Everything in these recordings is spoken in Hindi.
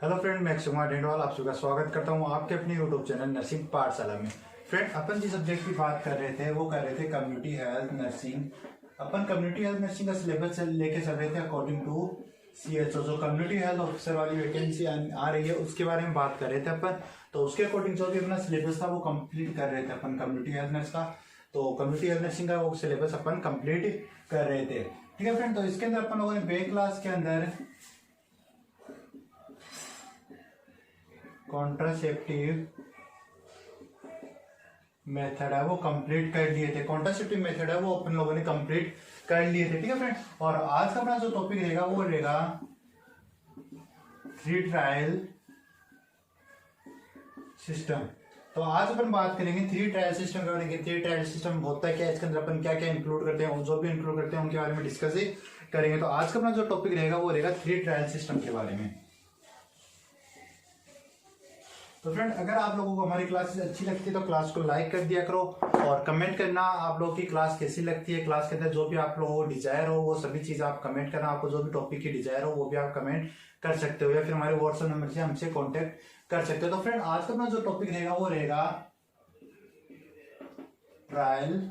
हेलो फ्रेंड, मैं अक्षय कुमार डेंडवाल आप सबका स्वागत करता हूं आपके अपने यूट्यूब चैनल नर्सिंग पाठशाला में। फ्रेंड, अपन जिस सब्जेक्ट की बात कर रहे थे वो कर रहे थे कम्युनिटी हेल्थ नर्सिंग। अपन कम्युनिटी हेल्थ नर्सिंग का सिलेबस लेके चल रहे थे अकॉर्डिंग टू CHO। जो कम्युनिटी हेल्थ ऑफिसर वाली वैकेंसी आ रही है उसके बारे में बात कर रहे थे अपन। तो उसके अकॉर्डिंग जो भी अपना सिलेबस था वो कंप्लीट कर रहे थे अपन कम्युनिटी हेल्थ नर्स का। तो कम्युनिटी हेल्थ नर्सिंग का वो सिलेबस अपन कंप्लीट कर रहे थे। ठीक है फ्रेंड, तो इसके अंदर अपन लोगों ने बे क्लास के अंदर कॉन्ट्रासेप्टिव मेथड है वो कंप्लीट कर लिए थे। कॉन्ट्रासेप्टिव मेथड है वो अपन लोगों ने कंप्लीट कर लिए थे। ठीक है फ्रेंड, और आज का अपना जो टॉपिक रहेगा वो रहेगा फ्री ट्रायल सिस्टम। तो आज अपन बात करेंगे थ्री ट्रायल सिस्टम के बारे में। थ्री ट्रायल सिस्टम होता है क्या, इसके अंदर अपन क्या क्या इंक्लूड करते हैं, जो भी इंक्लूड करते हैं उनके बारे में डिस्कस करेंगे। तो आज का अपना जो टॉपिक रहेगा वो रहेगा थ्री ट्रायल सिस्टम के बारे में। तो फ्रेंड, अगर आप लोगों को हमारी क्लासेस अच्छी लगती है तो क्लास को लाइक कर दिया करो और कमेंट करना आप लोगों की क्लास कैसी लगती है। क्लास के अंदर जो भी आप लोगों को डिजायर हो वो सभी चीज आप कमेंट करना। आपको जो भी टॉपिक की डिजायर हो वो भी आप कमेंट कर सकते हो या फिर हमारे व्हाट्सएप नंबर से हमसे कॉन्टेक्ट कर सकते हो। तो फ्रेंड, आज का अपना जो टॉपिक रहेगा वो रहेगा trial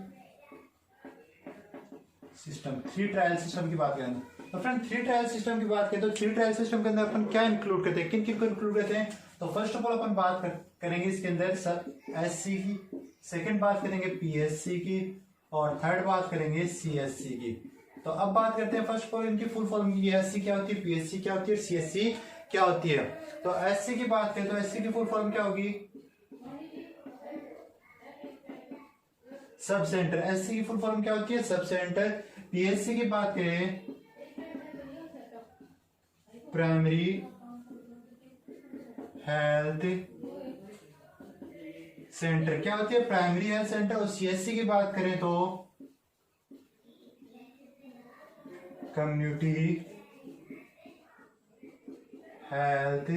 system. Three trial system की बात करें तो फ्रेंड, थ्री ट्रायल सिस्टम की बात करें तो थ्री ट्रायल सिस्टम के अंदर अपन क्या इंक्लूड करते हैं, किन किन को इंक्लूड करते हैं। तो फर्स्ट ऑफ ऑल अपन बात करेंगे इसके अंदर SC की, सेकंड बात करेंगे PSC की और थर्ड बात करेंगे CSC की। तो अब बात करते हैं फर्स्ट ऑफ ऑल इनकी फुल फॉर्म की। SC क्या होती है, PSC क्या होती है, CSC क्या होती है। तो SC की बात करें तो SC की फुल फॉर्म क्या होगी, सब सेंटर। SC की फुल फॉर्म क्या होती है, सब सेंटर। PSC की बात करें प्राइमरी हेल्थ सेंटर, क्या होती है, प्राइमरी हेल्थ सेंटर। और CSC की बात करें तो कम्युनिटी हेल्थ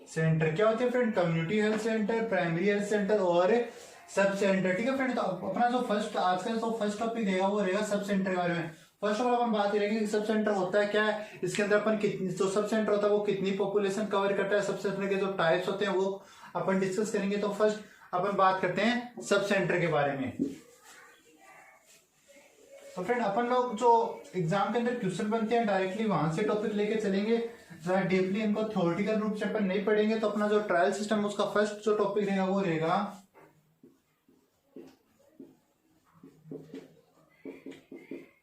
सेंटर। क्या होती है friend, community health centre, primary health centre और सब सेंटर। ठीक है फ्रेंड, तो अपना जो फर्स्ट आज का जो फर्स्ट टॉपिक रहेगा वो रहेगा सब सेंटर के बारे में। फर्स्ट ऑफ ऑल अपन बात करेंगे कि सब सेंटर होता है क्या है, इसके अंदर अपन कितनी जो सब सेंटर होता है वो कितनी पॉपुलेशन कवर करता है, सब सेंटर के जो टाइप्स होते हैं वो अपन डिस्कस करेंगे। तो फर्स्ट अपन बात करते हैं सब सेंटर के बारे में। तो फ्रेंड, अपन लोग जो एग्जाम के अंदर क्वेश्चन बनते हैं डायरेक्टली वहां से टॉपिक लेके चलेंगे, जरा डीपली इनको थ्योरेटिकल रूप से अपन नहीं पढ़ेंगे। तो अपना जो ट्रायल सिस्टम उसका फर्स्ट जो टॉपिक रहेगा वो रहेगा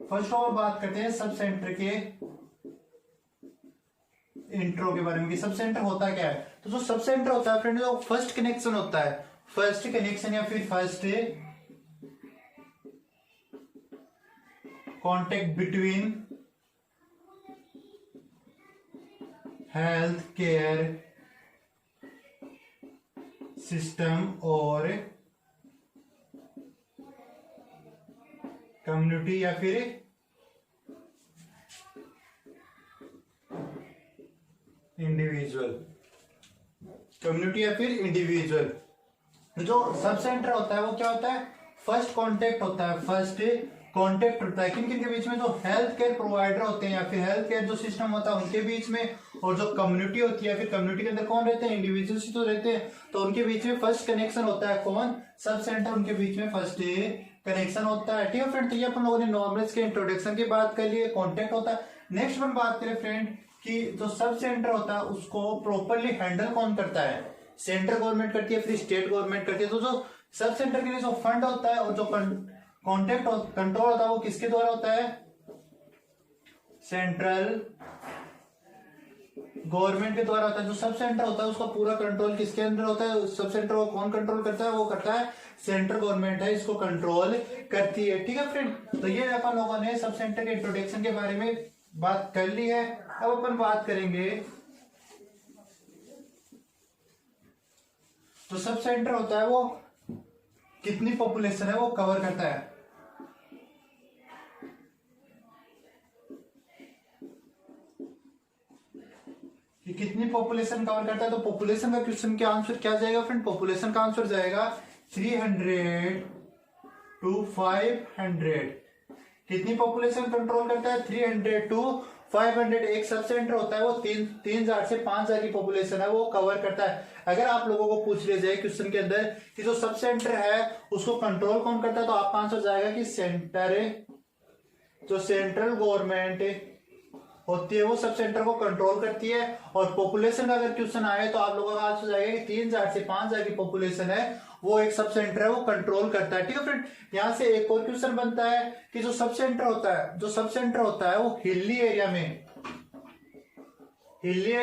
फर्स्ट ऑफ ऑल बात करते हैं सब सेंटर के इंट्रो के बारे में कि सब सेंटर होता क्या है। तो जो सब सेंटर होता है फ्रेंड, जो फर्स्ट कनेक्शन होता है, फर्स्ट कनेक्शन या फिर first contact between health care system और कम्युनिटी या फिर इंडिविजुअल, कम्युनिटी या फिर इंडिविजुअल। जो सब सेंटर होता है वो क्या होता है, फर्स्ट कांटेक्ट होता है। फर्स्ट कांटेक्ट होता है किन किन के बीच में, जो हेल्थ केयर प्रोवाइडर होते हैं या फिर हेल्थ केयर जो सिस्टम होता है उनके बीच में, और जो कम्युनिटी होती है फिर कम्युनिटी के अंदर कौन रहते हैं, इंडिविजुअल्स तो रहते हैं। तो उनके बीच में फर्स्ट कनेक्शन होता है कौन, सब सेंटर, उनके बीच में फर्स्ट कनेक्शन होता है। ठीक है फ्रेंड, तो ये अपन लोगों ने नॉर्मल्स के इंट्रोडक्शन की बात कर लिए, कॉन्टेक्ट होता है। नेक्स्ट अपन बात करें फ्रेंड कि जो सब सेंटर होता है उसको प्रॉपरली हैंडल कौन करता है, सेंट्रल गवर्नमेंट करती है फिर स्टेट गवर्नमेंट करती है। तो जो सब सेंटर के लिए जो फंड होता है और जो कॉन्टेक्ट कंट्रोल होता है वो किसके द्वारा होता है, सेंट्रल गवर्नमेंट के द्वारा होता है। जो सब सेंटर होता है उसका पूरा कंट्रोल किसके अंदर होता है, सब सेंटर को कौन कंट्रोल करता है, वो करता है सेंट्रल गवर्नमेंट है, इसको कंट्रोल करती है। ठीक है फ्रेंड, तो ये अपन लोगों ने सब सेंटर के इंट्रोडक्शन के बारे में बात कर ली है। अब अपन बात करेंगे तो सब सेंटर होता है वो कितनी पॉपुलेशन है वो कवर करता है। कि कितनी पॉपुलेशन कवर करता है। तो पॉपुलेशन का क्वेश्चन का आंसर क्या जाएगा फ्रेंड, पॉपुलेशन का आंसर जाएगा 300 to 500। कितनी पॉपुलेशन कंट्रोल करता है, 300 to 500 एक सब सेंटर होता है, वो 3000 से 5000 की पॉपुलेशन है वो कवर करता है। अगर आप लोगों को पूछ लिया जाए क्वेश्चन के अंदर कि जो सब सेंटर है उसको कंट्रोल कौन करता है, तो आपका आंसर जाएगा कि सेंटर, जो सेंट्रल गवर्नमेंट होती है वो सब सेंटर को कंट्रोल करती है। और पॉपुलेशन का अगर क्वेश्चन आए तो आप लोगों का आंसर जाएगा कि 3000 से 5000 की पॉपुलेशन है वो एक सब सेंटर है वो कंट्रोल करता है। ठीक है फ्रेंड, यहां से एक और क्वेश्चन बनता है कि जो सब सेंटर होता है वो हिली एरिया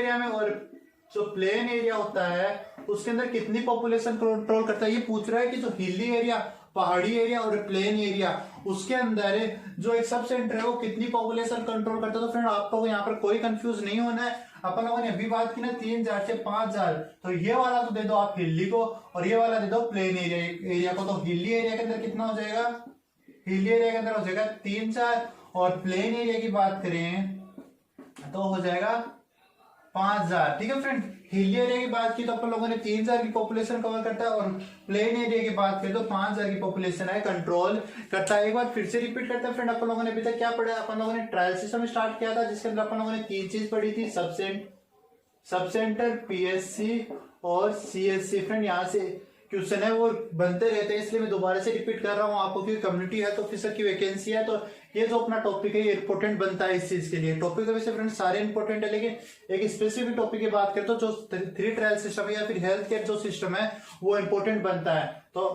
में और जो प्लेन एरिया होता है उसके अंदर कितनी पॉपुलेशन कंट्रोल करता है। ये पूछ रहा है कि जो हिली एरिया, पहाड़ी एरिया और प्लेन एरिया, उसके अंदर जो एक सब सेंटर है वो कितनी पॉपुलेशन कंट्रोल करता है। तो फ्रेंड आपको यहाँ पर कोई कंफ्यूज नहीं होना है। अपन लोगों ने अभी बात की ना 3000 से 5000, तो ये वाला तो दे दो आप हिली को और ये वाला दे दो प्लेन एरिया को। तो हिली एरिया के अंदर कितना हो जाएगा, हिली एरिया के अंदर हो जाएगा 3000 और प्लेन एरिया की बात करें तो हो जाएगा 5000। ठीक है फ्रेंड, हिली एरिया की बात की तो अपन लोगों ने 3000 की पॉपुलेशन कवर करता है और प्लेन एरिया की बात करें तो 5000 की पॉपुलेशन है कंट्रोल करता है। एक बार फिर से रिपीट करते हैं फ्रेंड, अपन लोगों ने अभी तक क्या पढ़ा, अपन लोगों ने ट्रायल सिस्टम स्टार्ट किया था जिसके अंदर अपन लोगों ने 3 चीज पढ़ी थी, सब सेंटर, पीएससी और सीएससी। फ्रेंड यहाँ से क्वेश्चन है वो बनते रहते हैं इसलिए मैं दोबारा से रिपीट कर रहा हूँ आपको, क्योंकि कम्युनिटी हेल्थ ऑफिसर की वैकेंसी है तो ये जो अपना टॉपिक है ये इंपॉर्टेंट बनता है इस चीज के लिए। टॉपिक तो वैसे फ्रेंड सारे इंपॉर्टेंट है लेकिन एक स्पेसिफिक टॉपिक की बात करें तो जो 3 ट्रायल सिस्टम है या फिर हेल्थ केयर जो सिस्टम है वो इंपॉर्टेंट बनता है। तो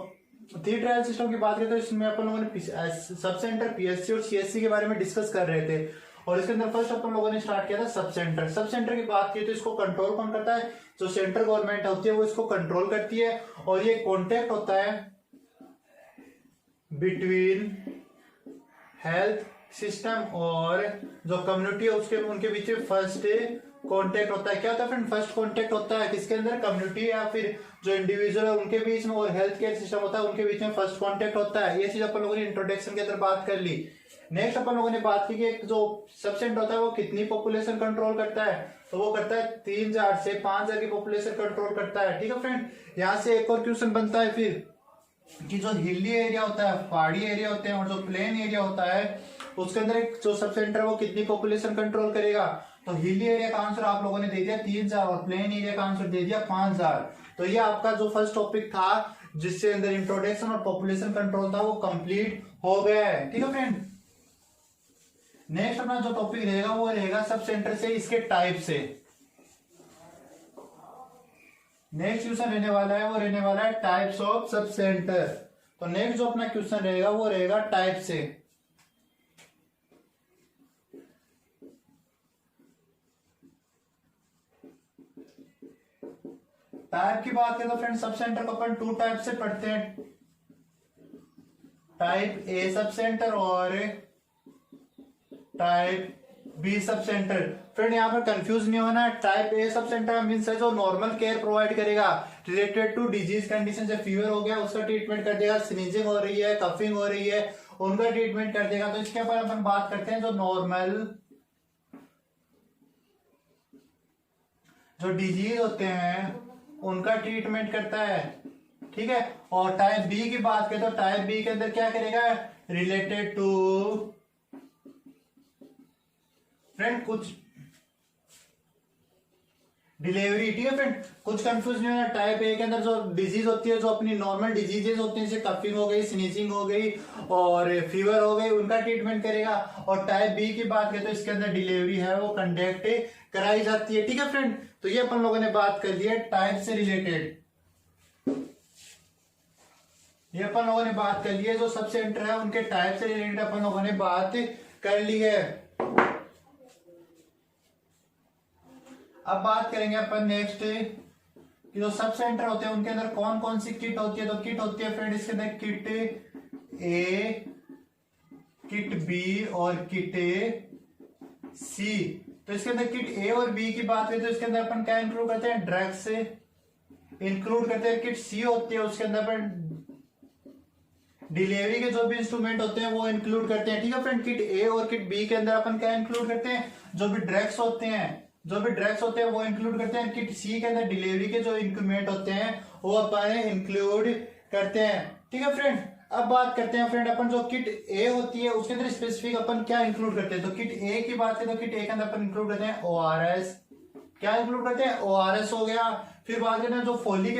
3 ट्रायल सिस्टम की बात करें तो इसमें अपन लोगों ने सब सेंटर, पीएससी और सीएससी के बारे में डिस्कस कर रहे थे और इसके अंदर फर्स्ट अपन लोगों ने स्टार्ट किया था सब सेंटर। सब सेंटर की बात की तो इसको कंट्रोल कौन करता है, जो सेंट्रल गवर्नमेंट होती है वो इसको कंट्रोल करती है और ये कॉन्टेक्ट होता है बिटवीन हेल्थ सिस्टम और जो कम्युनिटी है उसके उनके बीच में फर्स्ट कॉन्टेक्ट होता है। क्या होता है फ्रेंड, फर्स्ट कॉन्टेक्ट होता है किसके अंदर, कम्युनिटी या फिर जो इंडिविजुअल है उनके बीच में और हेल्थ केयर सिस्टम होता है उनके बीच में फर्स्ट कॉन्टेक्ट होता है। ये चीज अपन लोगों ने इंट्रोडक्शन के अंदर बात कर ली। नेक्स्ट अपन लोगों ने बात की कि जो सब सेंटर होता है वो कितनी पॉपुलेशन कंट्रोल करता है, तो वो करता है 3000 से 5000 की पॉपुलेशन कंट्रोल करता है। ठीक है फ्रेंड, यहाँ से एक और क्वेश्चन बनता है फिर कि जो हिली एरिया होता है, पहाड़ी एरिया होते हैं और जो प्लेन एरिया होता है उसके अंदर एक जो सब सेंटर है वो कितनी पॉपुलेशन कंट्रोल करेगा। तो हिली एरिया का आंसर आप लोगों ने दे दिया 3000 और प्लेन एरिया का आंसर दे दिया 5000। तो ये आपका जो फर्स्ट टॉपिक था जिससे अंदर इंट्रोडक्शन और पॉपुलेशन कंट्रोल था वो कंप्लीट हो गया है। ठीक है फ्रेंड, नेक्स्ट अपना जो टॉपिक रहेगा वो रहेगा सब सेंटर से इसके टाइप से। नेक्स्ट क्वेश्चन रहने वाला है वो रहने वाला है टाइप्स ऑफ सब सेंटर। तो नेक्स्ट जो अपना क्वेश्चन रहेगा वो रहेगा टाइप से। टाइप की बात करें तो फ्रेंड सब सेंटर को अपन 2 टाइप से पढ़ते हैं, टाइप ए सब सेंटर और type B sub centre. Friend यहाँ पर कंफ्यूज नहीं होना है, type A sub centre means है जो नॉर्मल केयर प्रोवाइड करेगा रिलेटेड टू डिजीज कंडीशन, जैसे फीवर हो गया उसका ट्रीटमेंट कर देगा, स्नीजिंग हो रही है, कफिंग हो रही है उनका ट्रीटमेंट कर देगा। तो इसके ऊपर अपन बात करते हैं जो नॉर्मल जो डिजीज होते हैं उनका ट्रीटमेंट करता है। ठीक है, और टाइप बी की बात करें तो टाइप बी के अंदर क्या करेगा, रिलेटेड टू फ्रेंड कुछ डिलीवरी। ठीक है फ्रेंड, कुछ कंफ्यूज नहीं होना। टाइप ए के अंदर जो डिजीज होती है, जो अपनी नॉर्मल डिजीजेस होती हैं जैसे कफिंग हो गई, स्नीजिंग हो गई और फीवर हो गई, उनका ट्रीटमेंट करेगा। और टाइप बी की बात करें तो इसके अंदर डिलीवरी है वो कंडक्ट कराई जाती है। ठीक है फ्रेंड, तो ये अपन लोगों ने बात कर ली है टाइप से रिलेटेड। ये अपन लोगों ने बात कर ली है जो सब सेंटर है उनके टाइप से रिलेटेड अपन लोगों ने बात कर ली है। अब बात करेंगे अपन नेक्स्ट कि जो सब सेंटर होते हैं उनके अंदर कौन कौन सी किट होती है। तो किट होती है फ्रेंड इसके अंदर किट ए, किट बी और किट सी। तो इसके अंदर किट ए और बी की बात करें तो इसके अंदर अपन क्या इंक्लूड करते हैं, ड्रग्स इंक्लूड करते हैं। किट सी होती है उसके अंदर अपन डिलीवरी के जो भी इंस्ट्रूमेंट होते हैं वो इंक्लूड करते हैं। ठीक है फ्रेंड, किट ए और किट बी के अंदर अपन क्या इंक्लूड करते हैं, जो भी ड्रग्स होते हैं वो इंक्लूड करते हैं। किट सी के अंदर डिलीवरी के जो इंस्ट्रूमेंट होते हैं वो अपन इंक्लूड करते हैं। ठीक है फ्रेंड, अब बात करते हैं फ्रेंड अपन जो किट ए होती है उसके अंदर स्पेसिफिक अपन क्या इंक्लूड करते हैं। तो किट ए की बात करें तो किट ए के अंदर अपन इंक्लूड करते हैं ORS। क्या इंक्लूड करते हैं? ORS हो गया। फिर बात करते हैं जो फोलिक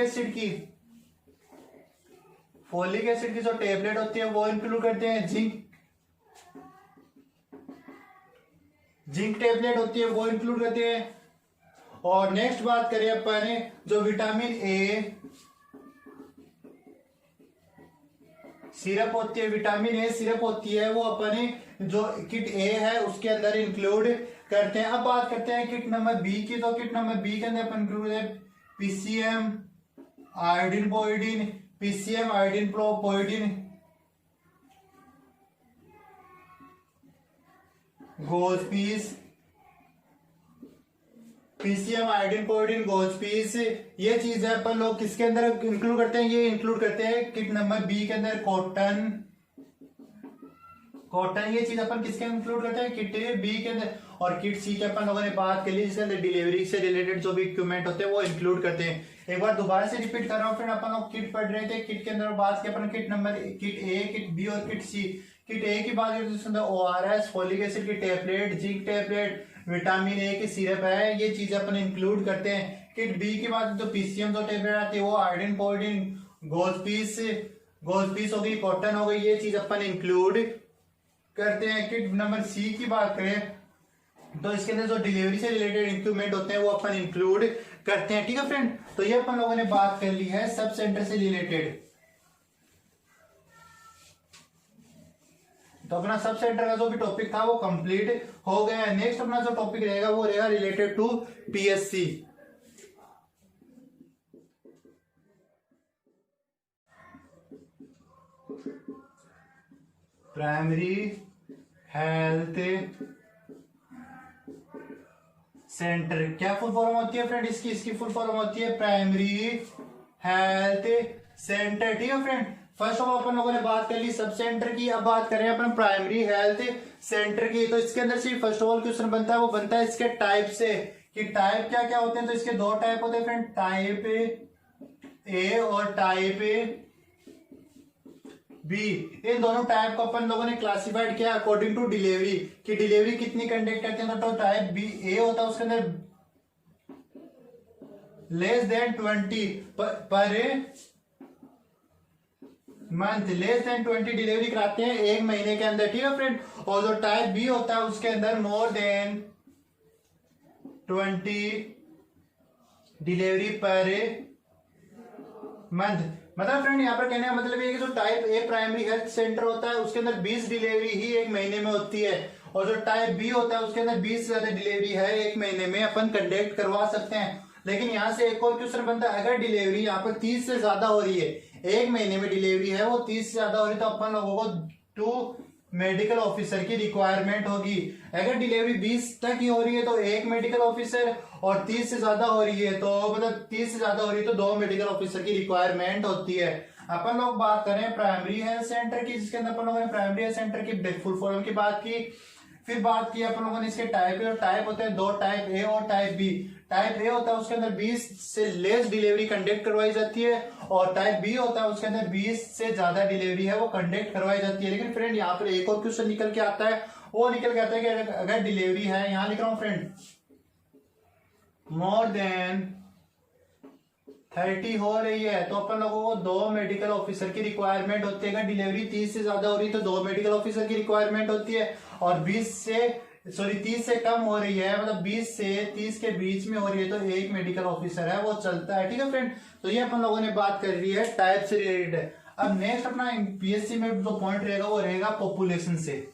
एसिड की जो टेबलेट होती है वो इंक्लूड करते हैं। जिंक टेबलेट होती है वो इंक्लूड करते हैं। और नेक्स्ट बात करें अपन जो विटामिन ए सिरप होती है, विटामिन ए सिरप होती है वो अपन जो किट ए है उसके अंदर इंक्लूड करते हैं। अब बात करते हैं किट नंबर बी की। तो किट नंबर बी के अंदर अपन इंक्लूड है PCM आयोडीन पोइडिन, PCM आयोडीन पोइडिन, गोज पीस, PCM आयोडीन पोइडिन, गोज पीस। ये चीज है अपन लोग किसके अंदर इंक्लूड करते हैं? ये इंक्लूड करते हैं किट नंबर बी के अंदर कॉटन। ये चीज अपन किसके इंक्लूड करते हैं? किट बी के अंदर। और किट सी के अपन लोगों ने बात कर ली जिसके अंदर डिलीवरी से रिलेटेड जो भी इक्विपमेंट होते हैं वो इंक्लूड करते हैं। एक बार दोबारा से रिपीट कर रहा हूँ फ्रेंड, अपन लोग किट पढ़ रहे थे। किट के अंदर बात की अपन किट ए, किट बी और किट सी। किट ए की बात करें तो उसके अंदर ORS, फोलिक एसिड की tablet, zinc tablet, vitamin A की सिरप है, ये चीजें अपन इंक्लूड करते हैं। किट बी की बात तो PCM जो टेबलेट आती है वो आयोडीन पोइडिन, गोज पीस हो गई, कॉटन हो गई, ये चीज अपन इंक्लूड करते हैं। किट नंबर सी की बात करें तो इसके अंदर जो डिलीवरी से रिलेटेड इक्विपमेंट होते हैं वो अपन इंक्लूड करते हैं। ठीक है फ्रेंड, तो ये अपन लोगों ने बात कर ली है सब सेंटर से रिलेटेड। तो अपना सब सेंटर का जो भी टॉपिक था वो कंप्लीट हो गया है। नेक्स्ट अपना जो टॉपिक रहेगा वो रहेगा related to PSC। Primary health centre. क्या फुल फॉर्म होती है फ्रेंड इसकी फुल फॉर्म होती है प्राइमरी हेल्थ सेंटर। ठीक है फ्रेंड, फर्स्ट ऑफ ऑल अपन लोगों ने बात कर ली सब सेंटर की। अब बात करें अपन प्राइमरी हेल्थ सेंटर की। तो इसके अंदर से फर्स्ट ऑफ ऑल क्वेश्चन बनता है वो बनता है इसके टाइप से कि टाइप क्या क्या होते हैं। तो इसके दो टाइप होते हैं फ्रेंड, टाइप ए और टाइप बी। इन दोनों टाइप को अपन लोगों ने क्लासिफाइड किया अकॉर्डिंग टू डिलीवरी कि डिलीवरी कितनी कंडक्ट करते हैं। तो टाइप बी ए होता है उसके अंदर less than 20 per month, less than 20 delivery कराते हैं एक महीने के अंदर। ठीक है फ्रेंड, और जो टाइप बी होता है उसके अंदर more than 20 delivery per month. मतलब फ्रेंड यहाँ पर कहने का मतलब ये कि जो type A primary health centre होता है उसके अंदर 20 डिलीवरी ही एक महीने में होती है, और जो टाइप बी होता है उसके अंदर 20 से ज्यादा डिलीवरी है एक महीने में अपन कंडक्ट करवा सकते हैं। लेकिन यहाँ से एक और क्वेश्चन बनता है, अगर डिलीवरी यहाँ पर 30 से ज्यादा हो रही है, एक महीने में डिलीवरी है वो 30 से ज्यादा हो रही है, तो अपन लोगों को 2 मेडिकल ऑफिसर की रिक्वायरमेंट होगी। अगर डिलीवरी 20 तक ही हो रही है तो एक मेडिकल ऑफिसर, और 30 से ज्यादा हो रही है तो मतलब 30 से ज्यादा हो रही है तो 2 मेडिकल ऑफिसर की रिक्वायरमेंट होती है। अपन लोग बात करें प्राइमरी हेल्थ सेंटर की, जिसके अंदर अपन लोगों ने प्राइमरी हेल्थ सेंटर की फुल फॉर्म की बात की। फिर बात की अपन लोगों ने इसके टाइप, और टाइप होते हैं दो, टाइप ए और टाइप बी। टाइप ए होता है उसके अंदर 20 से लेस डिलीवरी कंडक्ट करवाई जाती है, और टाइप बी होता है उसके अंदर 20 से ज्यादा डिलीवरी है वो कंडक्ट करवाई जाती है। लेकिन फ्रेंड यहाँ पर एक और क्वेश्चन निकल के आता है, वो निकल के आता है कि अगर डिलीवरी है, यहाँ लिख रहा हूं फ्रेंड, मोर देन 30 हो रही है तो अपन लोगों को 2 मेडिकल ऑफिसर की रिक्वायरमेंट होती है। अगर डिलीवरी 30 से ज्यादा हो रही है तो 2 मेडिकल ऑफिसर की रिक्वायरमेंट होती है, और 30 से कम हो रही है, मतलब 20 से 30 के बीच में हो रही है तो एक मेडिकल ऑफिसर है वो चलता है। ठीक है फ्रेंड, तो ये अपन लोगों ने बात कर रही है टाइप से रिलेटेड। अब नेक्स्ट अपना PSC में जो पॉइंट रहेगा वो रहेगा पॉपुलेशन से।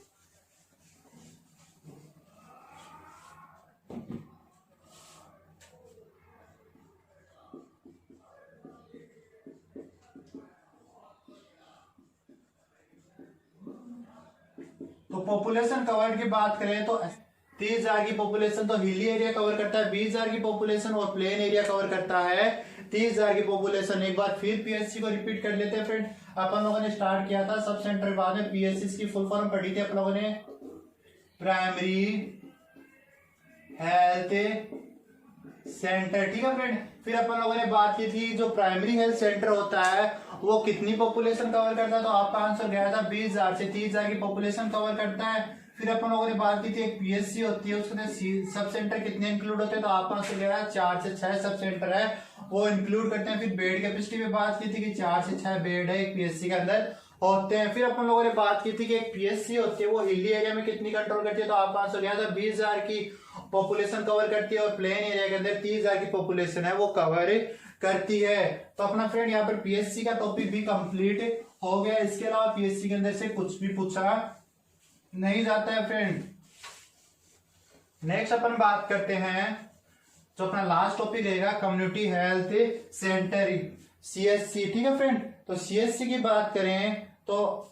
तो पॉपुलेशन कवर्ड की बात करें तो 30,000 की पॉपुलेशन तो हिली एरिया कवर करता है, 20,000 की पॉपुलेशन और प्लेन एरिया कवर करता है 30,000 की पॉपुलेशन। एक बार फिर PSC को रिपीट कर लेते हैं फ्रेंड। अपन लोगों ने स्टार्ट किया था सब सेंटर के बाद में PSC की फुल फॉर्म पढ़ी थी अपन लोगों ने, प्राइमरी हेल्थ सेंटर। ठीक है फ्रेंड, फिर अपन लोगों ने बात की थी जो प्राइमरी हेल्थ सेंटर होता है वो कितनी पॉपुलेशन कवर करता है, तो आपका आंसर गया था 20,000 से 30,000 की पॉपुलेशन कवर करता है। फिर अपन लोगों ने बात की थी एक पीएससी होती है, उसके अंदर सब सेंटर कितने इंक्लूड होते हैं, तो आपका आंसर गया 4 से 6 सब सेंटर है वो इंक्लूड करते हैं। फिर बेड कैपेसिटी में बात की थी कि 4 से 6 बेड है एक पीएससी के अंदर होते हैं। फिर अपन लोगों ने बात की थी कि एक पीएससी होती है वो हिली एरिया में कितनी कंट्रोल करती है, तो आपका आंसर गया था 20,000 की पॉपुलेशन कवर करती है और प्लेन एरिया के अंदर 30,000 की पॉपुलेशन है वो कवर करती है। तो अपना फ्रेंड यहाँ पर पीएससी का टॉपिक भी कंप्लीट हो गया। इसके अलावा पीएससी के अंदर से कुछ भी पूछा नहीं जाता है फ्रेंड। नेक्स्ट अपन बात करते हैं जो अपना लास्ट टॉपिक रहेगा कम्युनिटी हेल्थ सेंटर सीएससी, ठीक है फ्रेंड। तो सीएससी की बात करें तो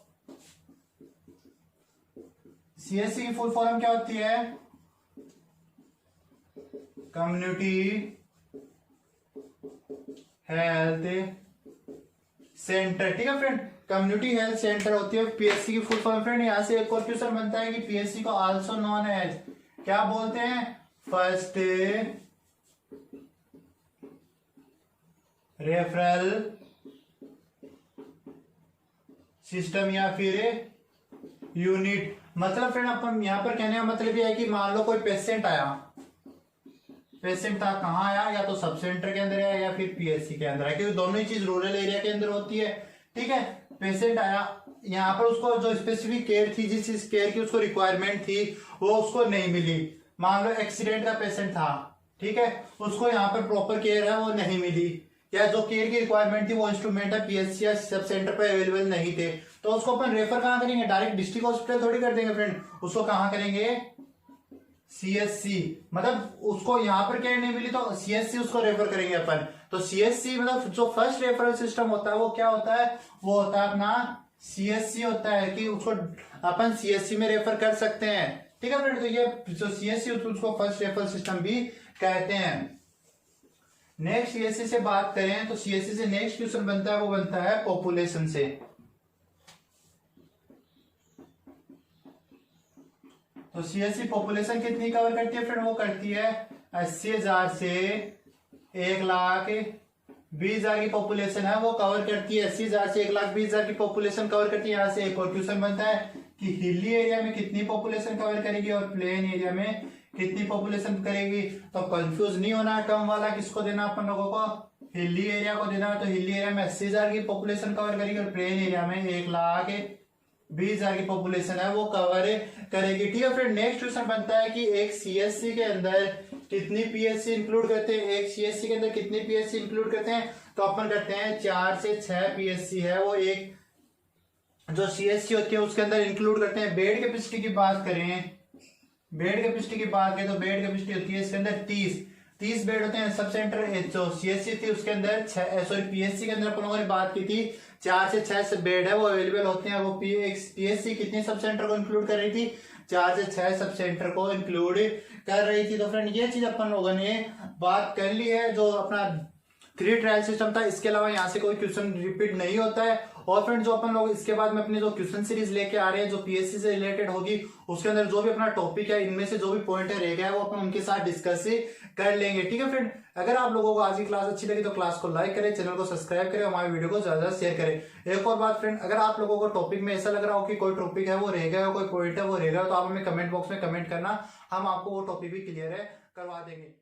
सीएससी की फुल फॉर्म क्या होती है, कम्युनिटी हेल्थ सेंटर, ठीक है फ्रेंड। कम्युनिटी हेल्थ सेंटर होती है पीएससी की फुल फॉर्म। फ्रेंड यहां से एक और क्वेश्चन बनता है कि पीएससी को आल्सो नोन एज क्या बोलते हैं, फर्स्ट रेफरल सिस्टम या फिर यूनिट। मतलब फ्रेंड अपन यहां पर कहने का मतलब यह है कि मान लो कोई पेशेंट आया, पेशेंट था कहाँ आया, या तो सब सेंटर के अंदर आया या फिर पीएससी के अंदर आया, क्योंकि दोनों ही चीज रूरल एरिया के अंदर होती है, ठीक है। पेशेंट आया यहाँ पर, उसको जो स्पेसिफिक केयर थी, जिस चीज केयर की उसको रिक्वायरमेंट थी वो उसको नहीं मिली। मान लो एक्सीडेंट का पेशेंट था, ठीक है, उसको यहाँ पर प्रॉपर केयर है वो नहीं मिली, या जो केयर की रिक्वायरमेंट थी वो इंस्ट्रूमेंट है पीएससी या सब सेंटर पर अवेलेबल नहीं थे, तो उसको अपन रेफर कहाँ करेंगे, डायरेक्ट डिस्ट्रिक्ट हॉस्पिटल थोड़ी कर देंगे फ्रेंड, उसको कहाँ करेंगे, सीएससी। मतलब उसको यहाँ पर केयर नहीं मिली तो सीएससी उसको रेफर करेंगे अपन। तो सीएससी मतलब जो फर्स्ट रेफरल सिस्टम होता है वो क्या होता है, वो होता है अपना सीएससी होता है, कि उसको अपन सीएससी में रेफर कर सकते हैं, ठीक है फ्रेंड। तो ये जो सीएससी उसको फर्स्ट रेफरल सिस्टम भी कहते हैं। नेक्स्ट सीएससी से बात करें तो सीएससी से नेक्स्ट क्वेश्चन बनता है वो बनता है पॉपुलेशन से। तो सीएससी पॉपुलेशन कितनी कवर करती है फ्रेंड, वो करती है 80,000 से 1,20,000 की पॉपुलेशन है वो कवर करती है। 80,000 से 1,20,000 की पॉपुलेशन कवर करती है। यहाँ से एक और क्वेश्चन बनता है कि हिली एरिया में कितनी पॉपुलेशन कवर करेगी और प्लेन एरिया में कितनी पॉपुलेशन करेगी। तो कंफ्यूज नहीं होना है, कम वाला किसको देना अपन लोगों को, हिली एरिया को देना। तो हिली एरिया में 80,000 की पॉपुलेशन कवर करेगी और प्लेन एरिया में 1,20,000 की पॉपुलेशन है वो कवर करेगी, ठीक है। फिर नेक्स्ट क्वेश्चन बनता है कि एक सीएससी के अंदर कितनी पीएससी इंक्लूड करते हैं, एक सीएससी के अंदर कितनी पीएससी इंक्लूड करते हैं, तो अपन करते हैं 4 से 6 पीएससी है वो एक जो सीएससी होती है उसके अंदर इंक्लूड करते हैं। बेड कैपेसिटी की बात करें, बेड कैपेसिटी की बात करें तो बेड कैपेसिटी होती है इसके अंदर 30 बेड होते हैं। सब सेंटर जो सीएससी थी उसके अंदर पीएससी के अंदर अपन लोगों ने बात की थी 4 से 6 बेड है वो अवेलेबल होते हैं। वो पीएससी कितने सब सेंटर को इंक्लूड कर रही थी, 4 से 6 सब सेंटर को इंक्लूड कर रही थी। तो फ्रेंड ये चीज अपन लोगों ने बात कर ली है जो अपना 3 ट्रायल सिस्टम था। इसके अलावा यहाँ से कोई क्वेश्चन रिपीट नहीं होता है। और फ्रेंड जो अपन लोग इसके बाद में अपनी जो क्वेश्चन सीरीज लेके आ रहे हैं जो पीएससी से रिलेटेड होगी उसके अंदर जो भी अपना टॉपिक है इनमें से जो भी पॉइंट रह गया है वो अपन उनके साथ डिस्कस कर लेंगे, ठीक है फ्रेंड। अगर आप लोगों को आज की क्लास अच्छी लगी तो क्लास को लाइक करें, चैनल को सब्सक्राइब करें, हमारे वीडियो को ज्यादा शेयर करें। एक और बात फ्रेंड, अगर आप लोगों को टॉपिक में ऐसा लग रहा हो कि कोई टॉपिक है वो रह गया, कोई पॉइंट है वो रह गया, तो आप हमें कमेंट बॉक्स में कमेंट करना, हम आपको वो टॉपिक भी क्लियर है करवा देंगे।